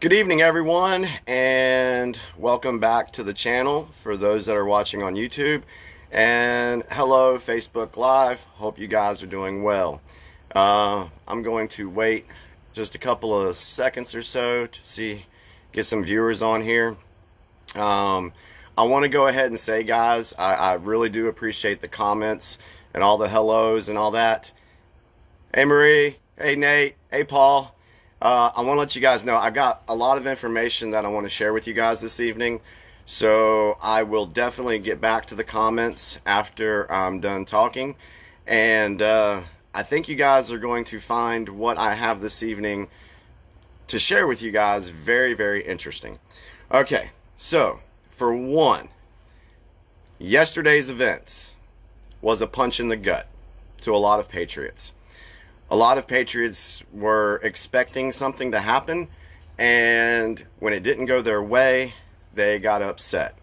Good evening, everyone, and welcome back to the channel for those that are watching on YouTube. And hello, Facebook Live. Hope you guys are doing well. I'm going to wait just a couple of seconds or so to get some viewers on here. I want to go ahead and say, guys, I really do appreciate the comments and all the hellos and all that. Hey, Marie. Hey, Nate. Hey, Paul. I want to let you guys know I've got a lot of information that I want to share with you guys this evening. So I will definitely get back to the comments after I'm done talking. And I think you guys are going to find what I have this evening to share with you guys very, very interesting. Okay, so for one, yesterday's events was a punch in the gut to a lot of patriots. A lot of patriots were expecting something to happen, and when it didn't go their way, they got upset.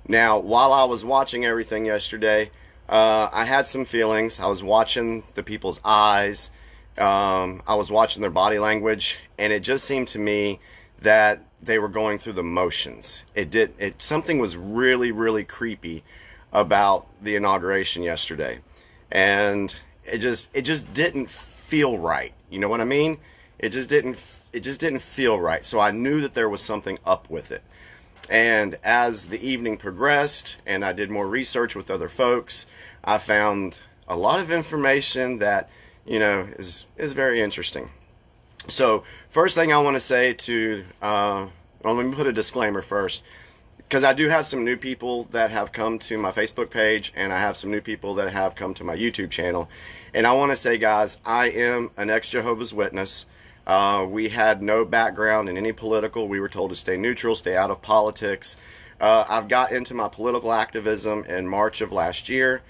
Now, while I was watching everything yesterday, I had some feelings. I was watching the people's eyes. I was watching their body language, and it just seemed to me that they were going through the motions. Something was really, really creepy about the inauguration yesterday, and it just didn't feel right. You know what I mean? It just didn't feel right. So I knew that there was something up with it. And as the evening progressed and I did more research with other folks, I found a lot of information that, is very interesting. So first thing I want to say let me put a disclaimer first, because I do have some new people that have come to my Facebook page, and I have some new people that have come to my YouTube channel. And I want to say, guys, I am an ex-Jehovah's Witness. We had no background in any political. We were told to stay neutral, stay out of politics. I've got into my political activism in March of last year,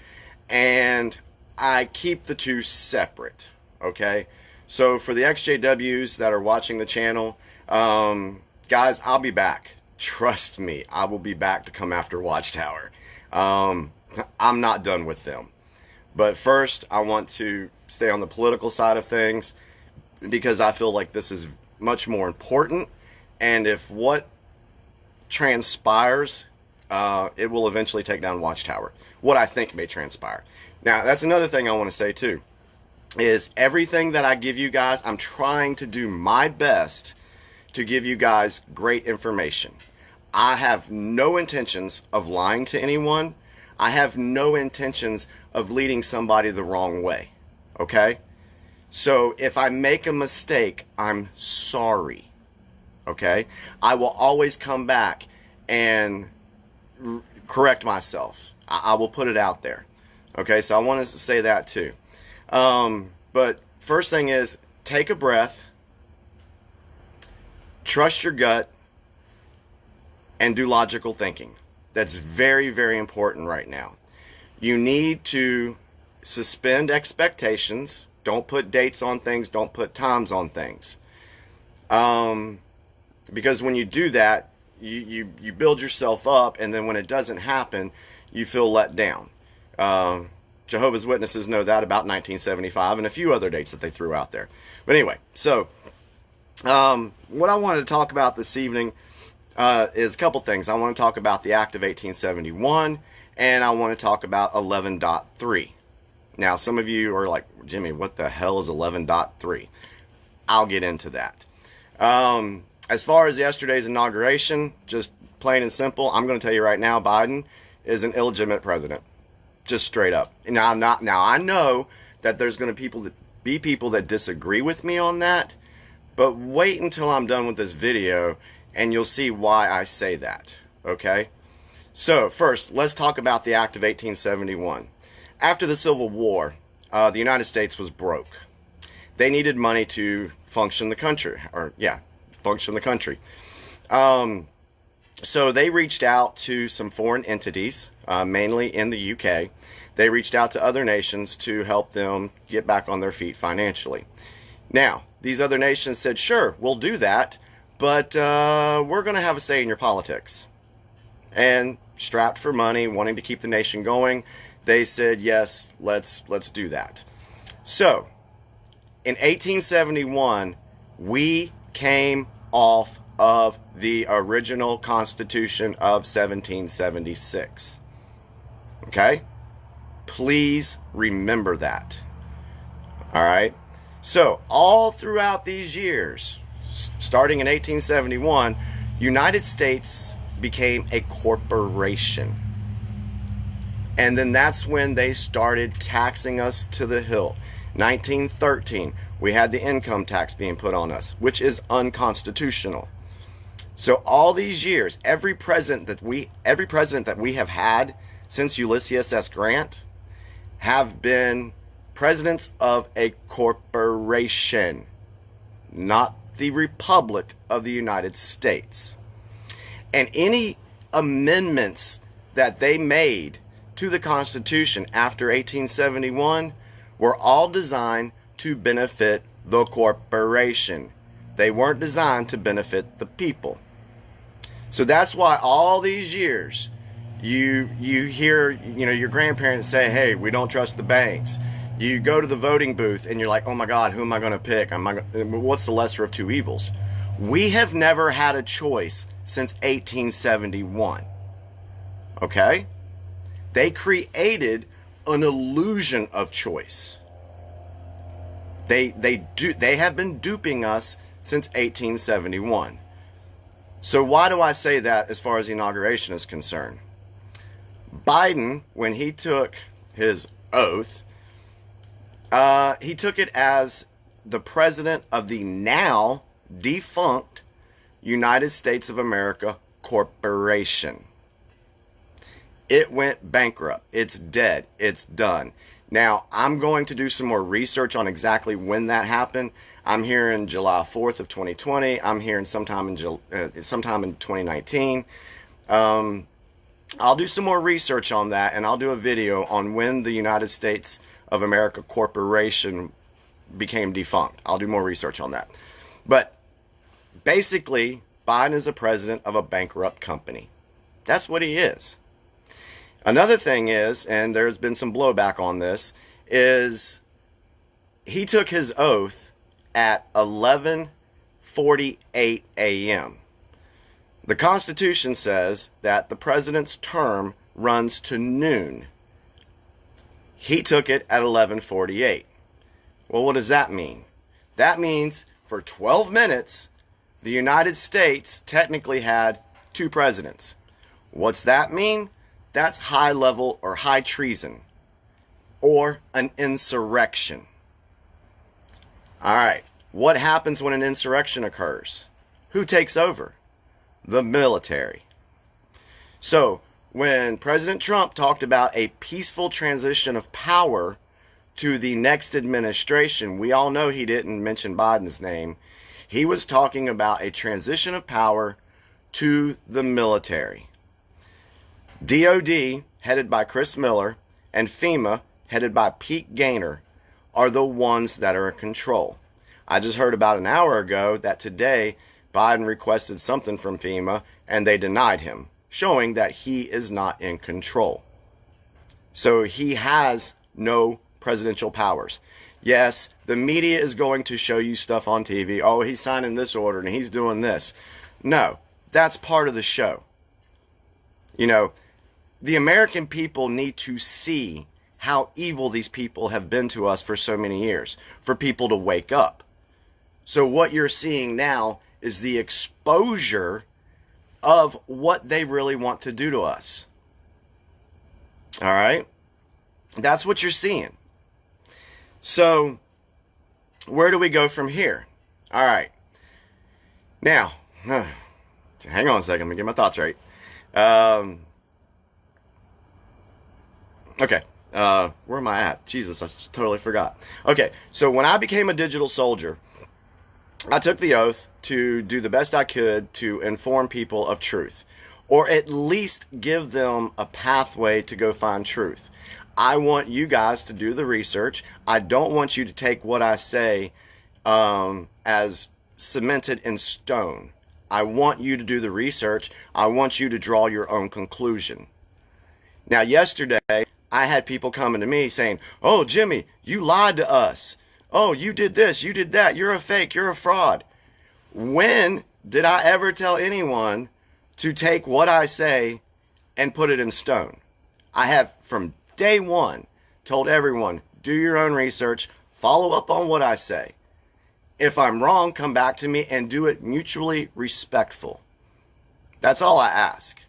and I keep the two separate, okay? So for the XJWs that are watching the channel, guys, I'll be back. Trust me, I will be back to come after Watchtower. I'm not done with them. But first, I want to stay on the political side of things because I feel like this is much more important. And if what transpires, it will eventually take down Watchtower. What I think may transpire. Now, that's another thing I want to say too, is everything that I give you guys, I'm trying to do my best to give you guys great information. I have no intentions of lying to anyone. I have no intentions of leading somebody the wrong way, okay? So if I make a mistake, I'm sorry, okay? I will always come back and correct myself. I will put it out there, okay? So I wanted to say that too. But first thing is, take a breath, trust your gut, and do logical thinking. That's very, very important right now. You need to suspend expectations. Don't put dates on things. Don't put times on things. Because when you do that, you build yourself up, and then when it doesn't happen, you feel let down. Jehovah's Witnesses know that about 1975 and a few other dates that they threw out there. But anyway, so what I wanted to talk about this evening is a couple things. I want to talk about the Act of 1871, and I want to talk about 11.3. Now, some of you are like, Jimmy, what the hell is 11.3? I'll get into that. As far as yesterday's inauguration, just plain and simple, I'm going to tell you right now, Biden is an illegitimate president. Just straight up. Now, I know that there's going to be people that disagree with me on that, but wait until I'm done with this video and you'll see why I say that, okay? So, first, let's talk about the Act of 1871. After the Civil War, the United States was broke. They needed money to function the country, function the country. So they reached out to some foreign entities, mainly in the UK. They reached out to other nations to help them get back on their feet financially. Now, these other nations said, sure, we'll do that, but we're going to have a say in your politics. And strapped for money, wanting to keep the nation going, they said, yes, let's do that. So, in 1871, we came off of the original Constitution of 1776. Okay? Please remember that. All right? So, all throughout these years, starting in 1871, United States became a corporation. And then that's when they started taxing us to the hilt. 1913, we had the income tax being put on us, which is unconstitutional. So all these years, every president that we have had since Ulysses S. Grant have been presidents of a corporation, not the Republic of the United States. And any amendments that they made to the Constitution after 1871 were all designed to benefit the corporation. They weren't designed to benefit the people. So that's why all these years you hear, your grandparents say, hey, we don't trust the banks. You go to the voting booth and you're like, oh my God, who am I going to pick? What's the lesser of two evils? We have never had a choice since 1871. Okay? They created an illusion of choice. They have been duping us since 1871. So why do I say that as far as the inauguration is concerned? Biden, when he took his oath, he took it as the president of the now defunct United States of America Corporation. It went bankrupt. It's dead. It's done. Now, I'm going to do some more research on exactly when that happened. I'm hearing July 4th of 2020. I'm hearing sometime in 2019. I'll do some more research on that, and I'll do a video on when the United States of America Corporation became defunct. I'll do more research on that. But basically, Biden is a president of a bankrupt company. That's what he is. Another thing is, and there's been some blowback on this, is he took his oath at 11:48 a.m. The Constitution says that the president's term runs to noon. He took it at 11:48. Well, what does that mean? That means for 12 minutes, the United States technically had two presidents. What's that mean? That's high level or high treason or an insurrection. All right. What happens when an insurrection occurs? Who takes over? The military. So when President Trump talked about a peaceful transition of power to the next administration, we all know he didn't mention Biden's name. He was talking about a transition of power to the military. DOD, headed by Chris Miller, and FEMA, headed by Pete Gaynor, are the ones that are in control. I just heard about an hour ago that today Biden requested something from FEMA and they denied him, showing that he is not in control. So he has no presidential powers. Yes, the media is going to show you stuff on TV. Oh, he's signing this order and he's doing this. No, that's part of the show. The American people need to see how evil these people have been to us for so many years, for people to wake up. So what you're seeing now is the exposure of what they really want to do to us. All right? That's what you're seeing. So where do we go from here? All right. Now, hang on a second. Let me get my thoughts right. Okay. Where am I at? Jesus, I totally forgot. Okay. So when I became a digital soldier, I took the oath to do the best I could to inform people of truth, or at least give them a pathway to go find truth. I want you guys to do the research. I don't want you to take what I say as cemented in stone. I want you to do the research. I want you to draw your own conclusion. Now, yesterday, I had people coming to me saying, oh, Jimmy, you lied to us. Oh, you did this, you did that. You're a fake, you're a fraud. When did I ever tell anyone to take what I say and put it in stone. I have, from day one, told everyone, do your own research, follow up on what I say. If I'm wrong, come back to me and do it mutually respectful. That's all I ask.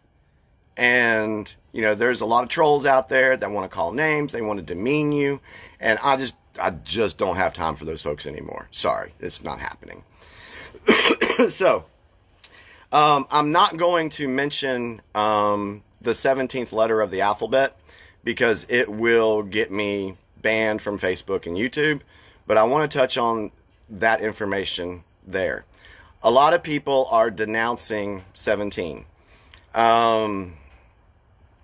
And, you know, there's a lot of trolls out there that want to call names, they want to demean you, and I just don't have time for those folks anymore. Sorry, it's not happening. So, I'm not going to mention the 17th letter of the alphabet because it will get me banned from Facebook and YouTube, but I want to touch on that information there. A lot of people are denouncing 17.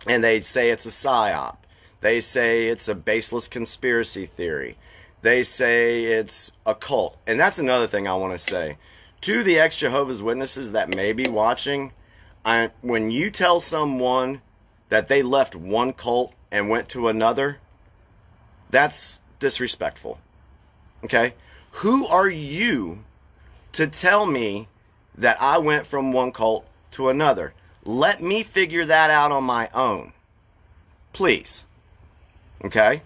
And they say it's a psyop. They say it's a baseless conspiracy theory. They say it's a cult. And that's another thing I want to say. To the ex-Jehovah's Witnesses that may be watching, when you tell someone that they left one cult and went to another, that's disrespectful. Okay? Who are you to tell me that I went from one cult to another? Let me figure that out on my own. Please. Okay?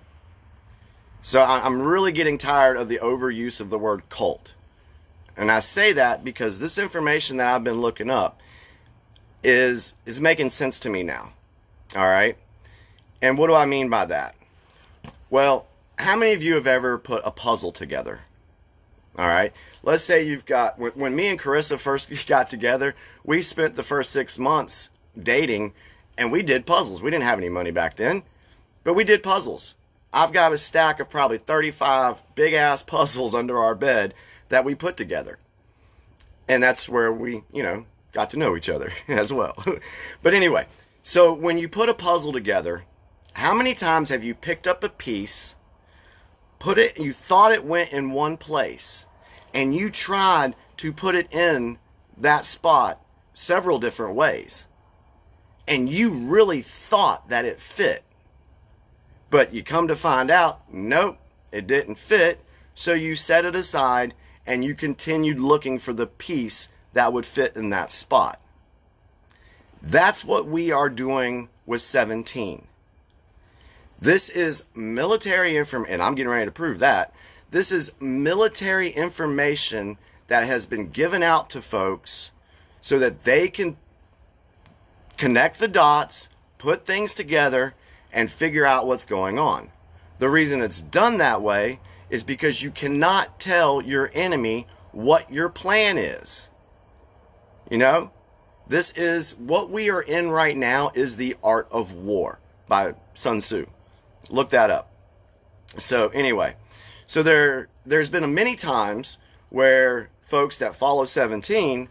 So I'm really getting tired of the overuse of the word cult. And I say that because this information that I've been looking up is making sense to me now. All right? And what do I mean by that? Well, how many of you have ever put a puzzle together? All right? Let's say you've got, when me and Carissa first got together, we spent the first 6 months dating and we did puzzles. We didn't have any money back then, but we did puzzles. I've got a stack of probably 35 big ass puzzles under our bed that we put together. And that's where we, you know, got to know each other as well. But anyway, so when you put a puzzle together, how many times have you picked up a piece, you thought it went in one place, and you tried to put it in that spot several different ways, and you really thought that it fit, but you come to find out, nope, it didn't fit, so you set it aside and you continued looking for the piece that would fit in that spot. That's what we are doing with 17. This is military information, and I'm getting ready to prove that. This is military information that has been given out to folks so that they can connect the dots, put things together, and figure out what's going on. The reason it's done that way is because you cannot tell your enemy what your plan is. You know, this is what we are in right now is the Art of War by Sun Tzu. Look that up. So anyway, so there's been many times where folks that follow 17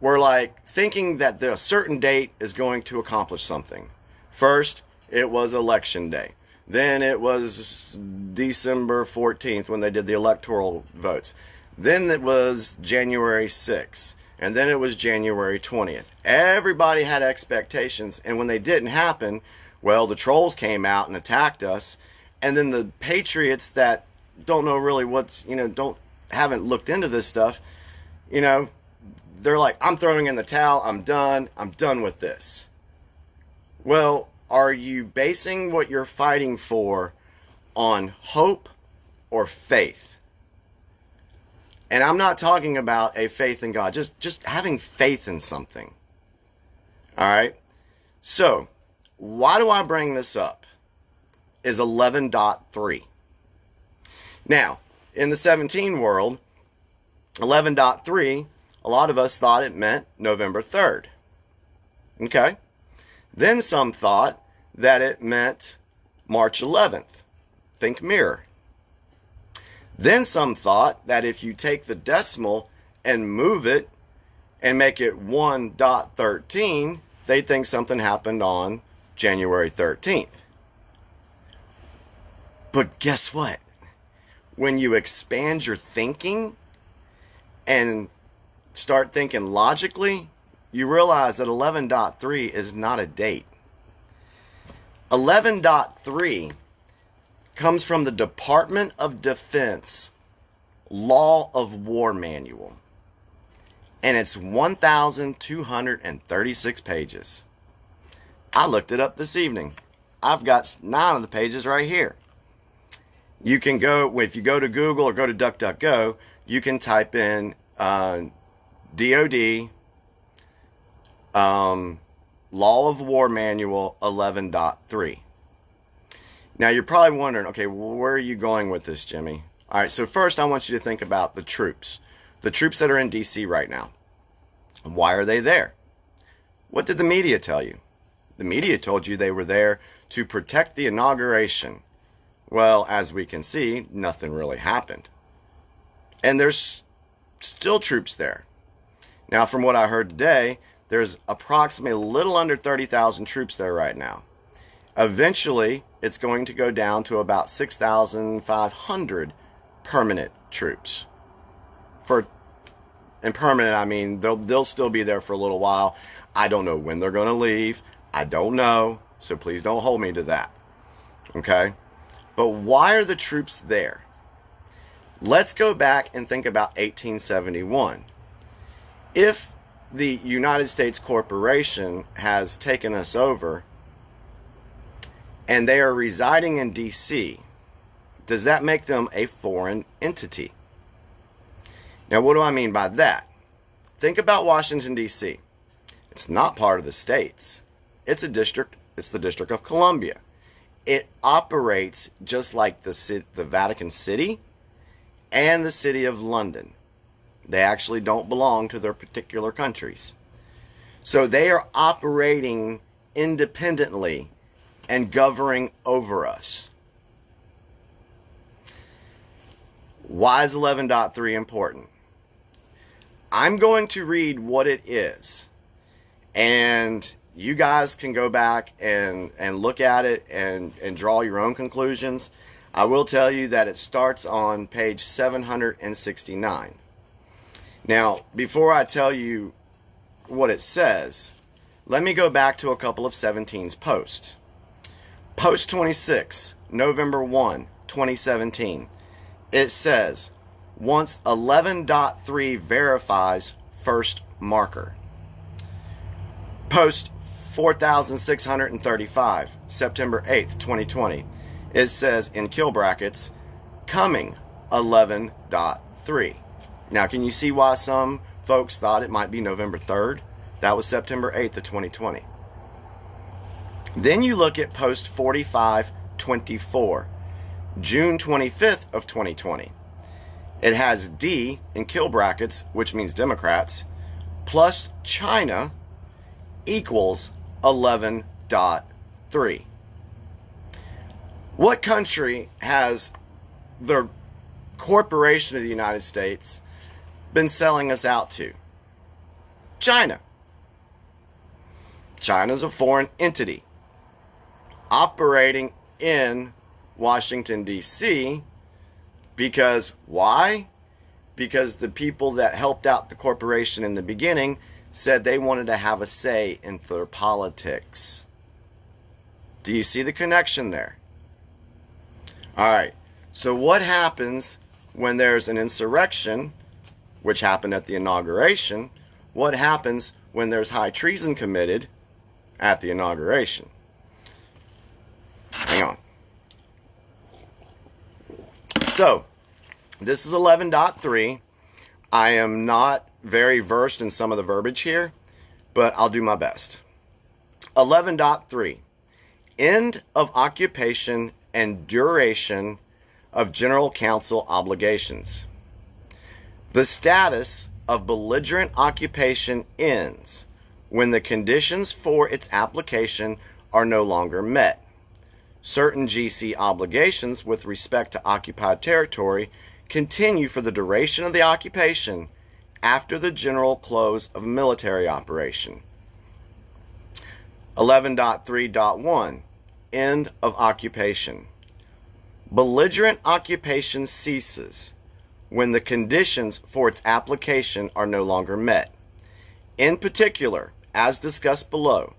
were like thinking that a certain date is going to accomplish something. First, it was election day. Then it was December 14th when they did the electoral votes. Then it was January 6th. And then it was January 20th. Everybody had expectations. And when they didn't happen, well, the trolls came out and attacked us. And then the patriots that don't know really haven't looked into this stuff, you know, they're like, I'm throwing in the towel. I'm done with this. Well, are you basing what you're fighting for on hope or faith? And I'm not talking about a faith in God, just having faith in something. All right? So, why do I bring this up? Is 11.3. Now, in the 17 world, 11.3, a lot of us thought it meant November 3rd. Okay? Then some thought that it meant March 11th. Think mirror. Then some thought that if you take the decimal and move it and make it 1.13, they think something happened on January 13th. But guess what? When you expand your thinking and start thinking logically, you realize that 11.3 is not a date. 11.3 comes from the Department of Defense Law of War Manual. and it's 1,236 pages. I looked it up this evening. I've got 9 of the pages right here. You can go, if you go to Google or go to DuckDuckGo, you can type in DOD Law of War Manual 11.3. Now you're probably wondering, okay, well, where are you going with this, Jimmy? All right, so first I want you to think about the troops that are in DC right now. Why are they there? What did the media tell you? The media told you they were there to protect the inauguration. Well, as we can see, nothing really happened. And there's still troops there. Now, from what I heard today, there's approximately a little under 30,000 troops there right now. Eventually, it's going to go down to about 6,500 permanent troops. And permanent, I mean, they'll still be there for a little while. I don't know when they're going to leave. I don't know. So please don't hold me to that. Okay? But why are the troops there? Let's go back and think about 1871. If the United States Corporation has taken us over and they are residing in DC, does that make them a foreign entity? Now, what do I mean by that? Think about Washington, D.C. It's not part of the states. It's a district. It's the District of Columbia. It operates just like the Vatican City and the City of London. They actually don't belong to their particular countries. So they are operating independently and governing over us. Why is 11.3 important? I'm going to read what it is, and you guys can go back and look at it and draw your own conclusions. I will tell you that it starts on page 769. Now, before I tell you what it says, let me go back to a couple of 17's posts. Post 26, November 1, 2017. It says, once 11.3 verifies first marker. Post 4635, September 8th, 2020. It says in kill brackets, coming 11.3. Now, can you see why some folks thought it might be November 3rd? That was September 8th of 2020. Then you look at post 4524, June 25th of 2020. It has D in kill brackets, which means Democrats, plus China equals 11.3. What country has the corporation of the United States been selling us out to? China. China's a foreign entity operating in Washington, D.C. because why? Because the people that helped out the corporation in the beginning said they wanted to have a say in their politics. Do you see the connection there? All right. So what happens when there's an insurrection, which happened at the inauguration? What happens when there's high treason committed at the inauguration? Hang on. So, this is 11.3. I am not very versed in some of the verbiage here, but I'll do my best. 11.3. End of occupation and duration of General Counsel obligations. The status of belligerent occupation ends when the conditions for its application are no longer met. Certain GC obligations with respect to occupied territory continue for the duration of the occupation after the general close of military operation. 11.3.1 End of occupation. Belligerent occupation ceases when the conditions for its application are no longer met. In particular, as discussed below,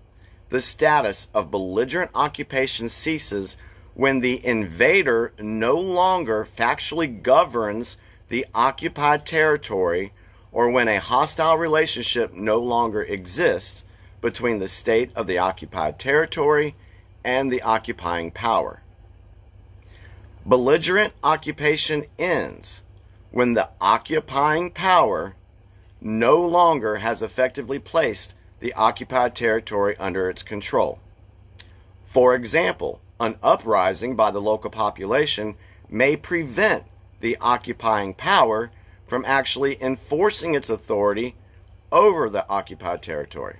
the status of belligerent occupation ceases when the invader no longer factually governs the occupied territory or when a hostile relationship no longer exists between the state of the occupied territory and the occupying power. Belligerent occupation ends when the occupying power no longer has effectively placed the occupied territory under its control. For example, an uprising by the local population may prevent the occupying power from actually enforcing its authority over the occupied territory.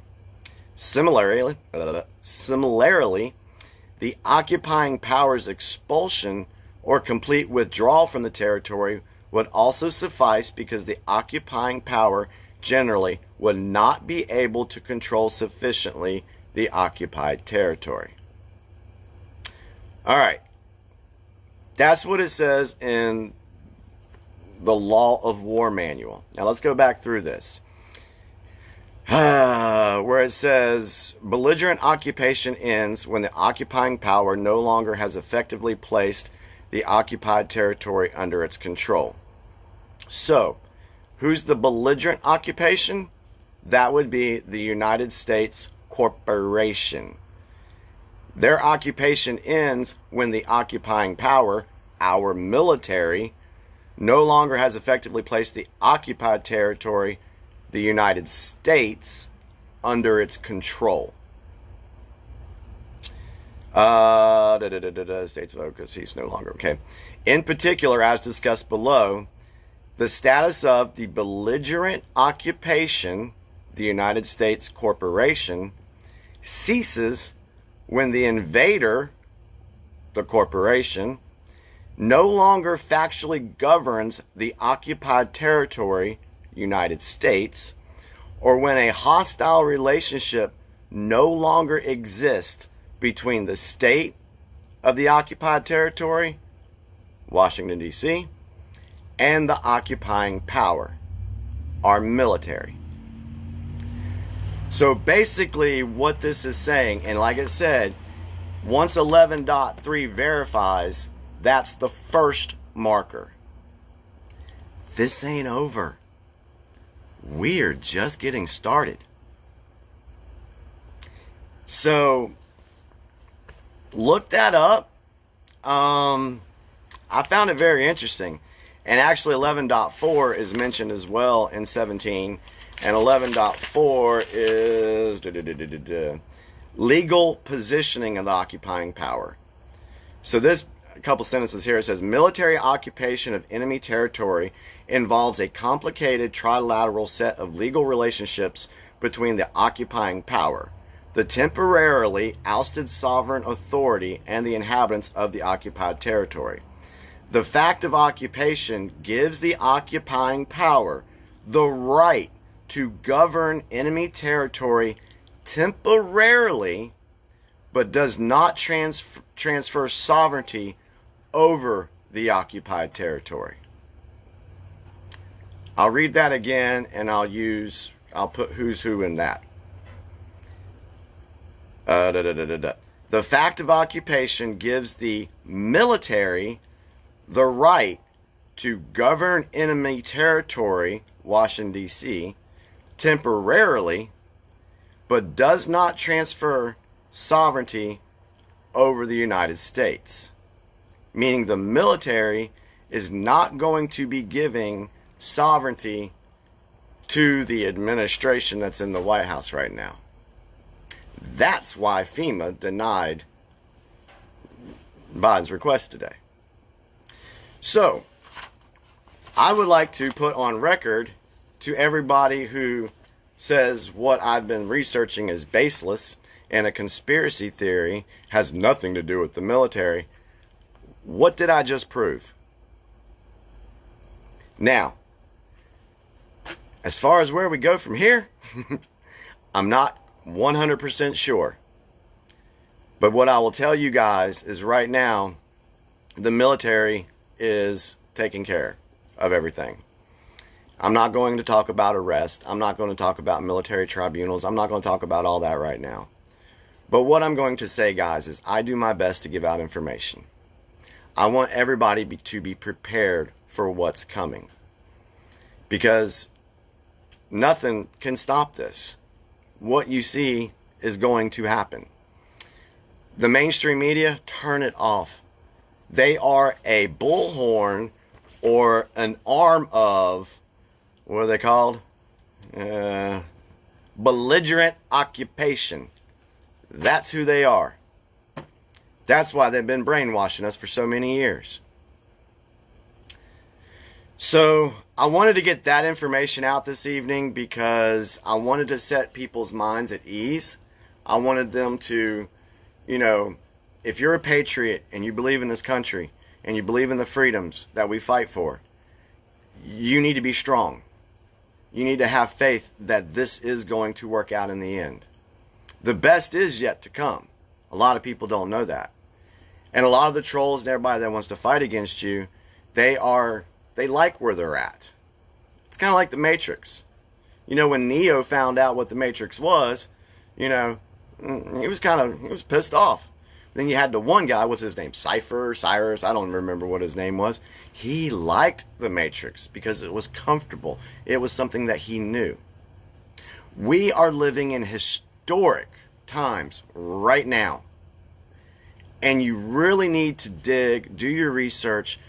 Similarly, the occupying power's expulsion or complete withdrawal from the territory would also suffice because the occupying power generally would not be able to control sufficiently the occupied territory. All right. That's what it says in the Law of War Manual. Now let's go back through this. Where it says, belligerent occupation ends when the occupying power no longer has effectively placed the occupied territory under its control. So, who's the belligerent occupation? That would be the United States Corporation. Their occupation ends when the occupying power, our military, no longer has effectively placed the occupied territory, the United States, under its control. States of focus, he's no longer, okay. In particular, as discussed below, the status of the belligerent occupation, the United States Corporation, ceases when the invader, the corporation, no longer factually governs the occupied territory, United States, or when a hostile relationship no longer exists between the state of the occupied territory, Washington, D.C., and the occupying power, our military. So basically what this is saying, and like I said, once 11.3 verifies, that's the first marker. This ain't over. We're just getting started. So look that up. I found it very interesting. And actually 11.4 is mentioned as well in 17. And 11.4 is legal positioning of the occupying power. So this, a couple sentences here, it says, military occupation of enemy territory involves a complicated trilateral set of legal relationships between the occupying power, the temporarily ousted sovereign authority, and the inhabitants of the occupied territory. The fact of occupation gives the occupying power the right to govern enemy territory temporarily, but does not transfer sovereignty over the occupied territory. I'll read that again, and I'll put who's who in that. The fact of occupation gives the military the right to govern enemy territory, Washington, D.C., temporarily, but does not transfer sovereignty over the United States. Meaning the military is not going to be giving sovereignty to the administration that's in the White House right now. That's why FEMA denied Biden's request today. So, I would like to put on record to everybody who says what I've been researching is baseless and a conspiracy theory has nothing to do with the military. What did I just prove? Now, as far as where we go from here, I'm not 100% sure. But what I will tell you guys is right now, the military is taking care of everything. I'm not going to talk about arrest. I'm not going to talk about military tribunals. I'm not going to talk about all that right now. But what I'm going to say, guys, is I do my best to give out information. I want everybody to be prepared for what's coming. Because Nothing can stop this. What you see is going to happen. The mainstream media, turn it off. They are a bullhorn or an arm of, what are they called? Belligerent occupation. That's who they are. That's why they've been brainwashing us for so many years. So I wanted to get that information out this evening because I wanted to set people's minds at ease. I wanted them to, if you're a patriot and you believe in this country and you believe in the freedoms that we fight for, you need to be strong. You need to have faith that this is going to work out in the end. The best is yet to come. A lot of people don't know that. And a lot of the trolls and everybody that wants to fight against you, they like where they're at. It's kind of like the Matrix. When Neo found out what the Matrix was, he was pissed off. Then you had the one guy, what's his name? Cyrus, I don't remember what his name was. He liked the Matrix because it was comfortable. It was something that he knew. We are living in historic times right now. And you really need to do your research,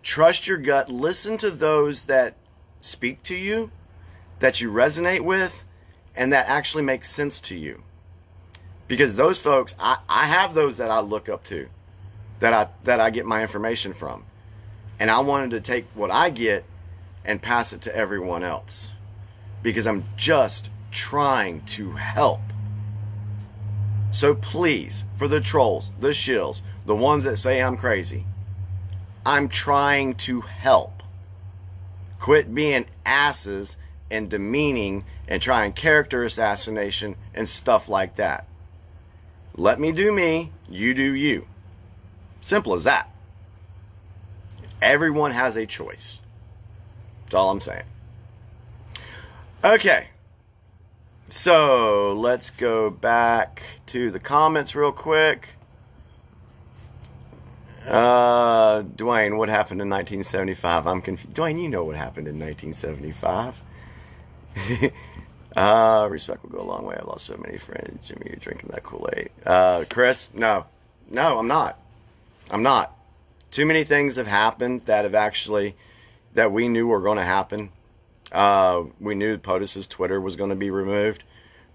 trust your gut, listen to those that speak to you, that you resonate with, and that actually make sense to you. Because those folks, I have those that I look up to, that I get my information from. And I wanted to take what I get and pass it to everyone else. Because I'm just trying to help. So please, for the trolls, the shills, the ones that say I'm crazy, I'm trying to help. Quit being asses and demeaning and trying character assassination and stuff like that. Let me do me, you do you. Simple as that. Everyone has a choice. That's all I'm saying. Okay. So, let's go back to the comments real quick. Dwayne, what happened in 1975? I'm confused. Dwayne, you know what happened in 1975. Respect will go a long way. I've lost so many friends. Jimmy, you're drinking that Kool-Aid. Chris, no, I'm not. Too many things have happened that we knew were going to happen. We knew POTUS's Twitter was going to be removed.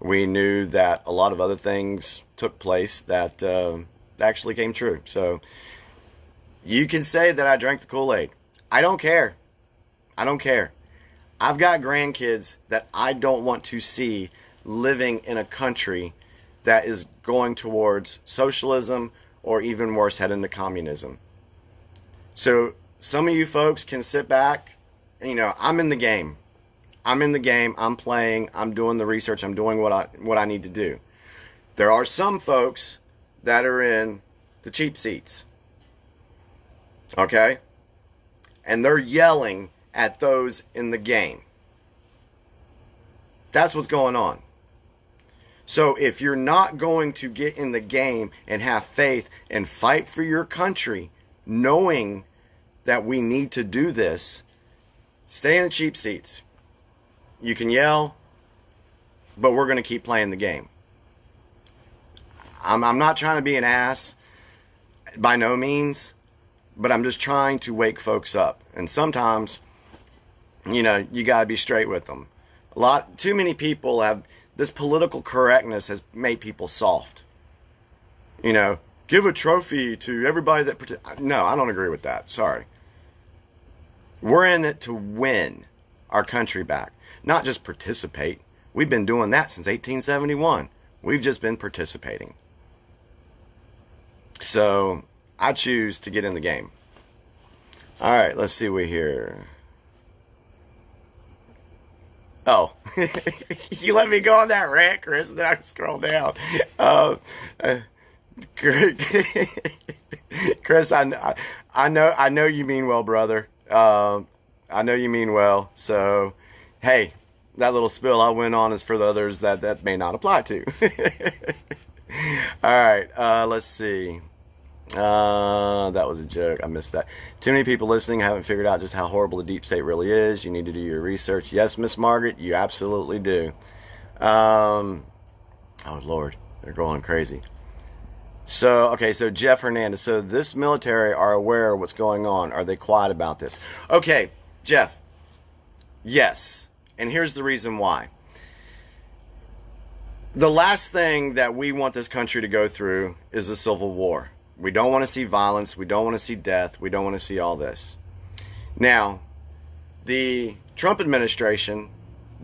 We knew that a lot of other things took place that actually came true. So you can say that I drank the Kool-Aid. I don't care. I've got grandkids that I don't want to see living in a country that is going towards socialism or even worse, head into communism. So some of you folks can sit back. I'm in the game. I'm playing. I'm doing the research. I'm doing what I need to do. There are some folks that are in the cheap seats. Okay? And they're yelling at those in the game. That's what's going on. So if you're not going to get in the game and have faith and fight for your country, knowing that we need to do this, stay in the cheap seats. You can yell, but we're going to keep playing the game. I'm not trying to be an ass, by no means, but I'm just trying to wake folks up. And sometimes, you got to be straight with them. Too many people have, this political correctness has made people soft. Give a trophy to everybody that, no, I don't agree with that. Sorry. We're in it to win our country back, not just participate. We've been doing that since 1871. We've just been participating. So I choose to get in the game. All right, let's see what we hear. Oh, you let me go on that rant, Chris, and then I can scroll down. Chris, I know you mean well, brother. I know you mean well. So, hey, that little spill I went on is for the others that may not apply to. All right, let's see. That was a joke. I missed that. Too many people listening haven't figured out just how horrible the deep state really is. You need to do your research. Yes, Miss Margaret, you absolutely do. Oh, Lord. They're going crazy. So, okay, so Jeff Hernandez. So this military are aware of what's going on. Are they quiet about this? Okay, Jeff. Yes. And here's the reason why. The last thing that we want this country to go through is a civil war. We don't want to see violence. We don't want to see death. We don't want to see all this. Now, the Trump administration,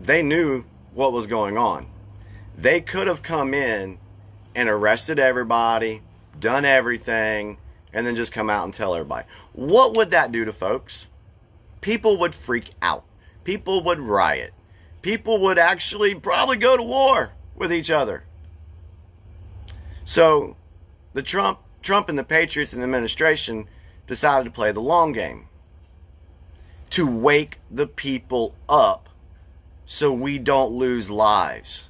they knew what was going on. They could have come in and arrested everybody, done everything, and then just come out and tell everybody. What would that do to folks? People would freak out. People would riot. People would actually probably go to war with each other. So the Trump and the Patriots and the administration decided to play the long game, to wake the people up so we don't lose lives.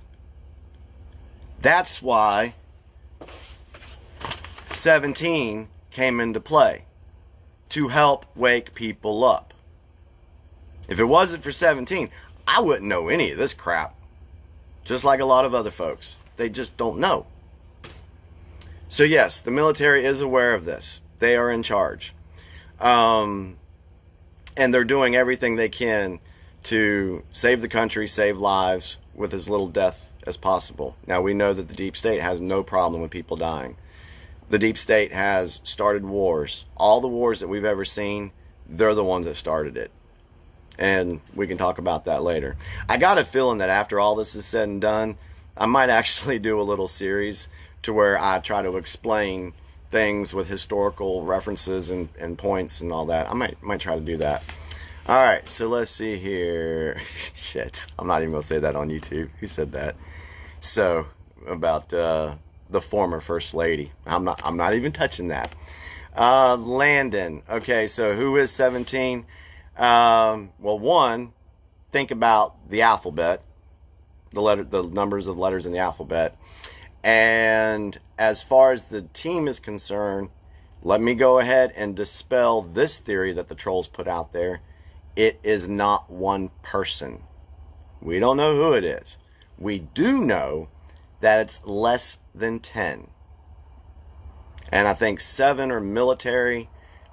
That's why 17 came into play, to help wake people up. If it wasn't for 17, I wouldn't know any of this crap. Just like a lot of other folks. They just don't know. So yes, the military is aware of this. They are in charge. And they're doing everything they can to save the country, save lives with as little death as possible. Now, we know that the deep state has no problem with people dying. The deep state has started wars. All the wars that we've ever seen, they're the ones that started it. And we can talk about that later. I got a feeling that after all this is said and done, I might actually do a little series to where I try to explain things with historical references and points and all that. I might try to do that. All right, so let's see here. Shit, I'm not even gonna say that on YouTube. Who said that? So about the former first lady. I'm not even touching that. Landon. Okay, so who is 17? Well, one, think about the alphabet, the numbers of the letters in the alphabet. And as far as the team is concerned, let me go ahead and dispel this theory that the trolls put out there. It is not one person. We don't know who it is. We do know that it's less than 10. And I think 7 are military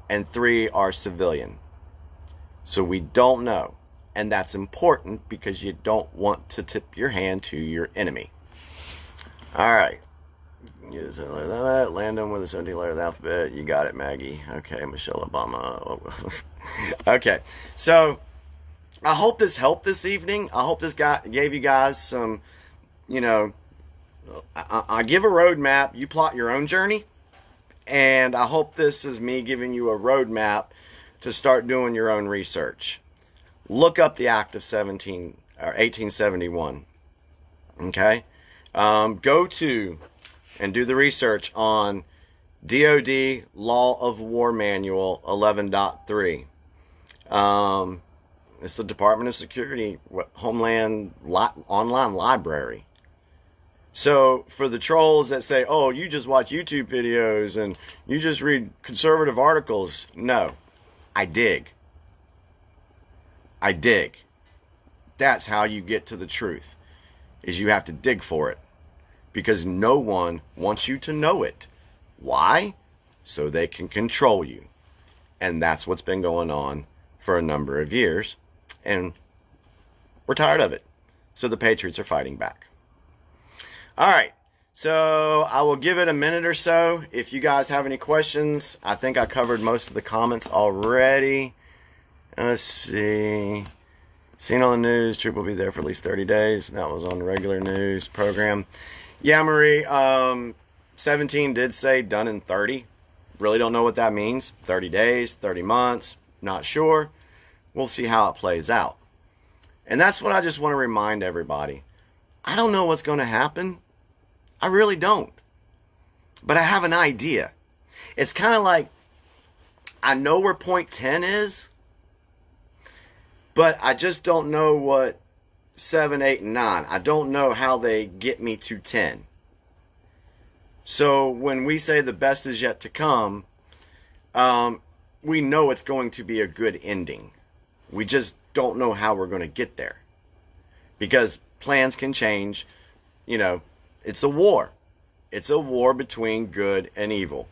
and 3 are civilian. So we don't know. And that's important because you don't want to tip your hand to your enemy. All right. Landon with the 17th letter of the alphabet. You got it, Maggie. Okay, Michelle Obama. Okay, so I hope this helped this evening. I hope this gave you guys some, I give a roadmap. You plot your own journey. And I hope this is me giving you a roadmap to start doing your own research. Look up the Act of 1871. Okay? Go to and do the research on DoD Law of War Manual 11.3. It's the Department of Security Homeland Online Library. So for the trolls that say, oh, you just watch YouTube videos and you just read conservative articles. No, I dig. I dig. That's how you get to the truth, is you have to dig for it. Because no one wants you to know it. Why? So they can control you. And that's what's been going on for a number of years. And we're tired of it. So the Patriots are fighting back. All right. So I will give it a minute or so. If you guys have any questions, I think I covered most of the comments already. Let's see. Seen on the news, troop will be there for at least 30 days. That was on the regular news program. Yeah, Marie, 17 did say done in 30. Really don't know what that means. 30 days, 30 months, not sure. We'll see how it plays out. And that's what I just want to remind everybody. I don't know what's going to happen. I really don't. But I have an idea. It's kind of like, I know where point 10 is, but I just don't know what 7, 8, and 9. I don't know how they get me to 10. So when we say the best is yet to come, we know it's going to be a good ending. We just don't know how we're going to get there. Because plans can change. You know, it's a war. It's a war between good and evil.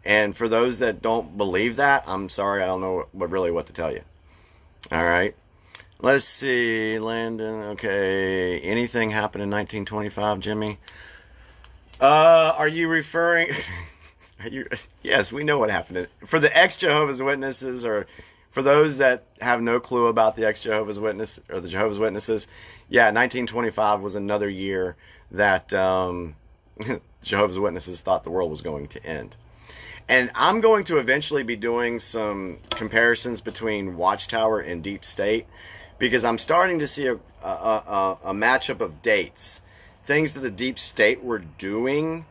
And for those that don't believe that, I'm sorry, I don't know what to tell you. All right. Let's see, Landon. Okay. Anything happened in 1925, Jimmy? Are you referring... Yes, we know what happened. For the ex-Jehovah's Witnesses, or for those that have no clue about the ex-Jehovah's Witness or the Jehovah's Witnesses, yeah, 1925 was another year that Jehovah's Witnesses thought the world was going to end. And I'm going to eventually be doing some comparisons between Watchtower and Deep State, because I'm starting to see a matchup of dates, things that the Deep State were doing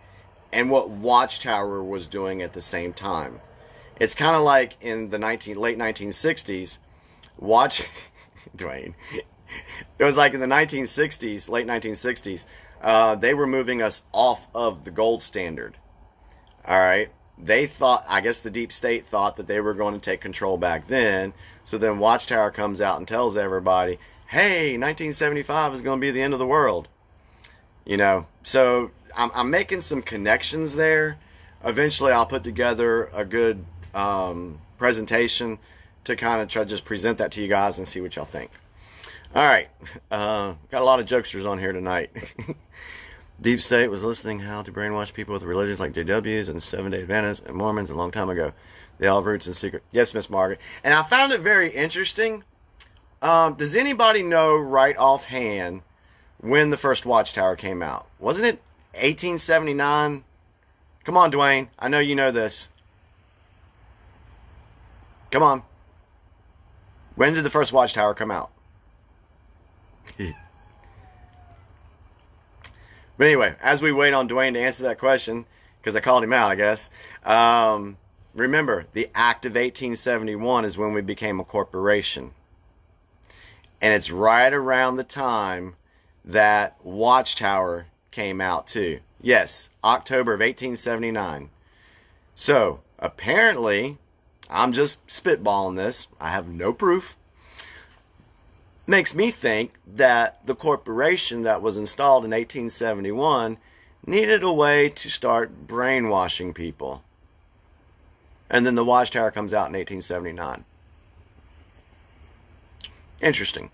and what Watchtower was doing at the same time. It's kind of like in the late 1960s, Dwayne. It was like in the 1960s, late 1960s, they were moving us off of the gold standard. All right. They thought, I guess the Deep State thought that they were going to take control back then. So then Watchtower comes out and tells everybody, hey, 1975 is going to be the end of the world. You know, so I'm making some connections there. Eventually I'll put together a good presentation to kind of try to just present that to you guys and see what y'all think. All right. Got a lot of jokesters on here tonight. Deep State was listening how to brainwash people with religions like JWs and Seventh-day Adventists and Mormons a long time ago. They all have roots in secret. Yes, Miss Margaret. And I found it very interesting. Does anybody know right offhand when the first Watchtower came out? Wasn't it 1879? Come on, Dwayne. I know you know this. Come on. When did the first Watchtower come out? But anyway, as we wait on Dwayne to answer that question, because I called him out, I guess, remember, the Act of 1871 is when we became a corporation. And it's right around the time that Watchtower came out too. Yes, October of 1879. So, apparently, I'm just spitballing this. I have no proof. Makes me think that the corporation that was installed in 1871 needed a way to start brainwashing people. And then the Watchtower comes out in 1879. Interesting.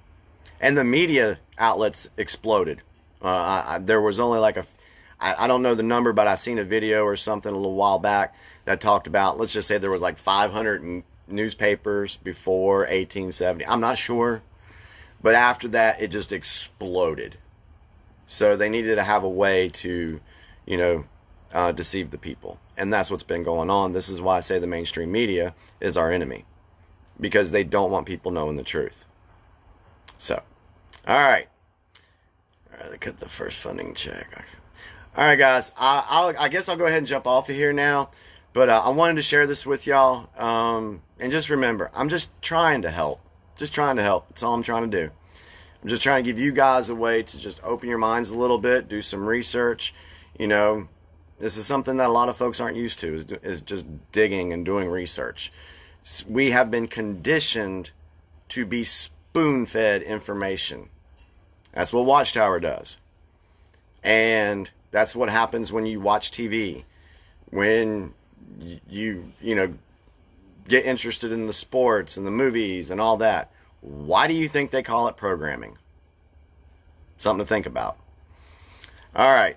And the media outlets exploded. There was only like I don't know the number, but I seen a video or something a little while back that talked about, let's just say there was like 500 newspapers before 1870. I'm not sure. But after that, it just exploded. So they needed to have a way to, deceive the people. And that's what's been going on. This is why I say the mainstream media is our enemy. Because they don't want people knowing the truth. So, all right. They cut the first funding check. All right, guys. I guess I'll go ahead and jump off of here now. But I wanted to share this with y'all. And just remember, I'm just trying to help. Just trying to help. That's all I'm trying to do. I'm just trying to give you guys a way to just open your minds a little bit, do some research. This is something that a lot of folks aren't used to, is just digging and doing research. We have been conditioned to be spoon-fed information. That's what Watchtower does. And that's what happens when you watch TV. When you get interested in the sports and the movies and all that. Why do you think they call it programming? Something to think about. All right.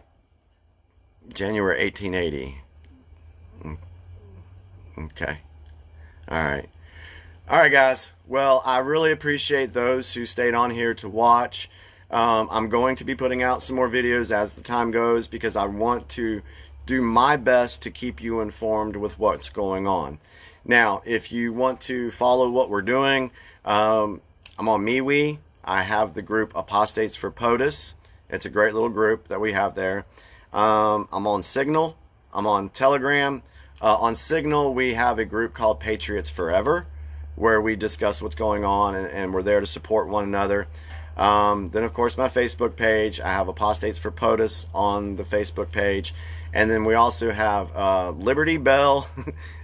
January 1880. Okay. All right. All right, guys. Well, I really appreciate those who stayed on here to watch. I'm going to be putting out some more videos as the time goes, because I want to do my best to keep you informed with what's going on. Now, if you want to follow what we're doing, I'm on MeWe. I have the group Apostates for POTUS. It's a great little group that we have there. I'm on Signal. I'm on Telegram. On Signal, we have a group called Patriots Forever, where we discuss what's going on, and we're there to support one another. Then, of course, my Facebook page. I have Apostates for POTUS on the Facebook page. And then we also have Liberty Bell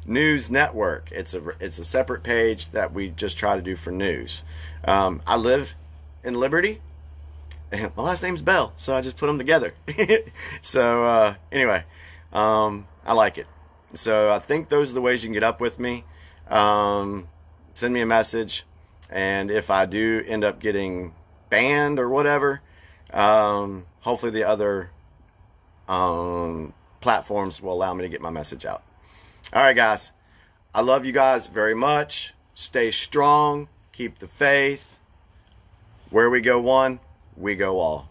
News Network. It's a separate page that we just try to do for news. I live in Liberty, and my last name's Bell, so I just put them together. So anyway, I like it. So I think those are the ways you can get up with me. Send me a message, and if I do end up getting banned or whatever, hopefully the other platforms will allow me to get my message out. All right, guys. I love you guys very much. Stay strong. Keep the faith. Where we go one, we go all.